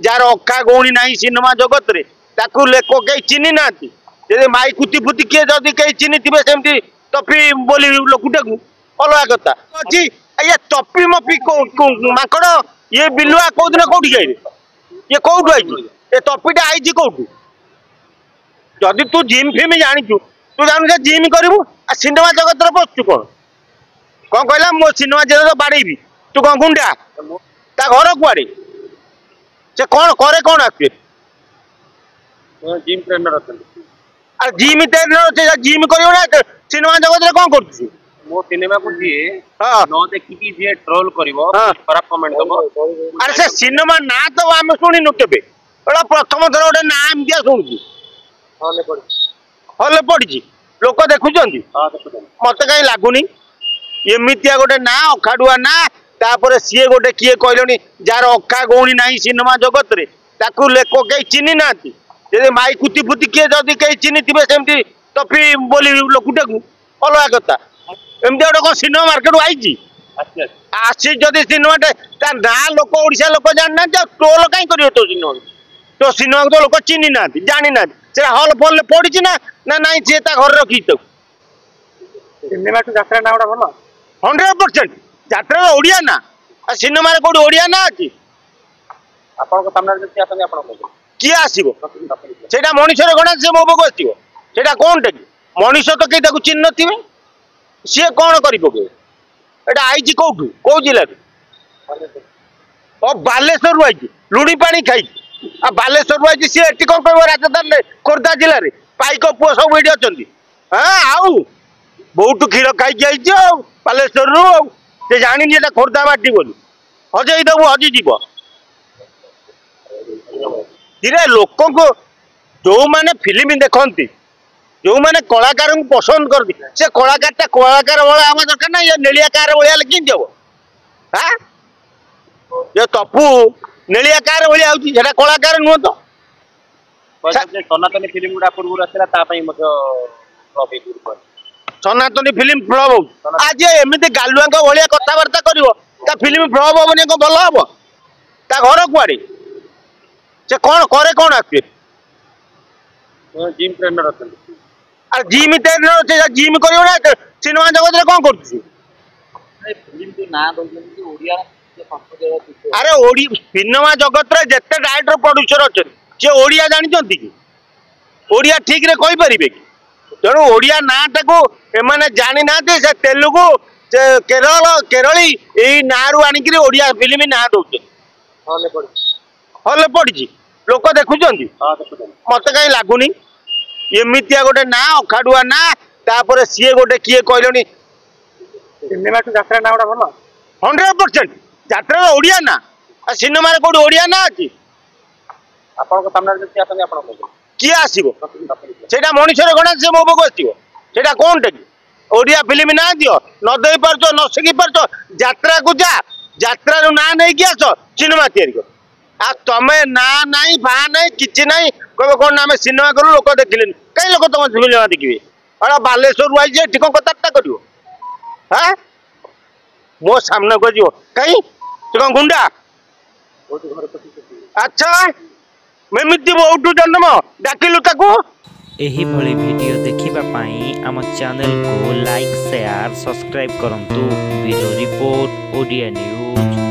Jar अखा गौणी ना cinema जगत रे ताकू लोक कई चिन्ह ना माई कुती फुती किए जदि कई चिन्ह थे सेमती टपी बोली लोकटा को अलग कथा अच्छी ये टपी मपी माकड़ ये बिलुआ कौ दिन कौटी जाए ये कौटू आई ये टपीटा आई कौटू जदि तू जिम फिम जाचु तू जानू जिम करू सिनेमा जगत बसचु कौन कौन कहला मो सिनेमा जगत बाड़ेबी तू कौन गुंडा ता घर कुआड़े से कौन करे कौन आके जिम ट्रेनर अरे जिम ट्रेनर जिम करियो ना सिनेमा जगत रे कौन करछु मो सिनेमा को दिए न देखि कि जे ट्रोल करिवो खराब कमेंट दबो अरे से सिनेमा ना तो हम सुनिनु केबे एडा प्रथम थर ओडे नाम दिया सुनछु हले पड़ी लोक देखुचंदी मते कहीं लागुनी एमितिया गोटे ना अखाडुआ ना तापर सी गोटे किए कहलोनी जार अखा गौणी ना सिनेमा जगत रे ताकू लोक कई चिन्ह ना माई कुती फुती किए जदि कई चिन्ह थे सेमती टपी बोली लोकटा को अलग कथा एमती गोटे कौन सिनेमा मार्केट आई आसी जदि सिनेमा ना लोक ओडिशा लोक जाना टोल कहीं कर तो सिनेमा तो सिनेमा तो लोक चिन्ह ना जानी ना से हल फल पड़ी ना ना नाई सी घर रखी तो सिनेमा तो यात्रा ना भल 100% यात्रा ओडिया ना सिनेमा कौट ओडिया ना अच्छी किए आसो से मनुष्य गणा से मो पाक आसो कौन टा कि मनुष्य तो कई चिन्ह थे सी कौन कर पके आई कौटू कौ जिले बालेश्वर आई लुणी पा खाई बालेश्वर आई सी एटी कौन कह राजधानी खोर्धा जिले में पाइक पुओ सब ये अच्छा हाँ आउ बहुत क्षीर खाई बालेश्वर रू जानी खोर्धा माटी बोली हजई दबू हजिज धीरे लोक जो मैंने फिल्म देखती जो मैंने कलाकार को पसंद करती से कलाकार कलाकार भाई आम दरकार ना ये नेलिया कार भाया कि हाँ ये तपू नेलिया कार भाया होता कलाकार नुह तो सनातनी फिल्म गुड़ा पूर्व सनातनी फिल्म फ्लप हो आज एमती गालुआ भाया कथबार्ता कर फिल्म फ्लप हेनी भल हम ता घर कुआड़े से कौन करे कौन आके जिम ट्रेनर अरे जिम ट्रेनर जिम करियो ना सिनेमा जगत रे कौन करछु फिल्म तो ना दउछन ओडिया अरे ओडी सिनेमा जगत रे जत्ते डायरेक्टर प्रोड्यूसर अछन जे ओडिया जानिचंती कि ओडिया ठीक रे कहि परिबे कि तेणु ओडिया नाटा को एमाने जानी ना से तेलुगु से केरली एई नारू आनिकरी ओडिया फिल्म ना दउछन हले पड़ी लोक देखुचंदी मते कहीं लागुनी एमितिया गोटे ना अखाडुआ ना तापर सी गोटे किए कहलोनी सिनेमा तो यात्रा ना भल 100% यात्रा ओडिया ना सिनेमा कौट ओडिया ना अच्छी किए आसो से मनुष्य गणा से मो पाक आसो कौन टा कि ओडिया फिल्म ना दियो न दे पार्छ न शिखी पार्छ यात्रा को जा यात्रा ना नहीं कि आस सिनेमा तैयारी कर आ तमें ना नाई फा ना कि ना कह कौन आम सिनेमा करूँ लोक देखिले कहीं लोग तुम सिनेमा देखिए अरे बालेश्वर आई ठीक कथबार्ता कर हाँ मो सामने को जीव कहीं तू कौन गुंडा अच्छा मेमिति बहुत जन्म डाकिलु ताकू एही भली वीडियो देखिबा पाई आम चैनल को लाइक शेयर सब्सक्राइब करंतु। Bureau report Odia news.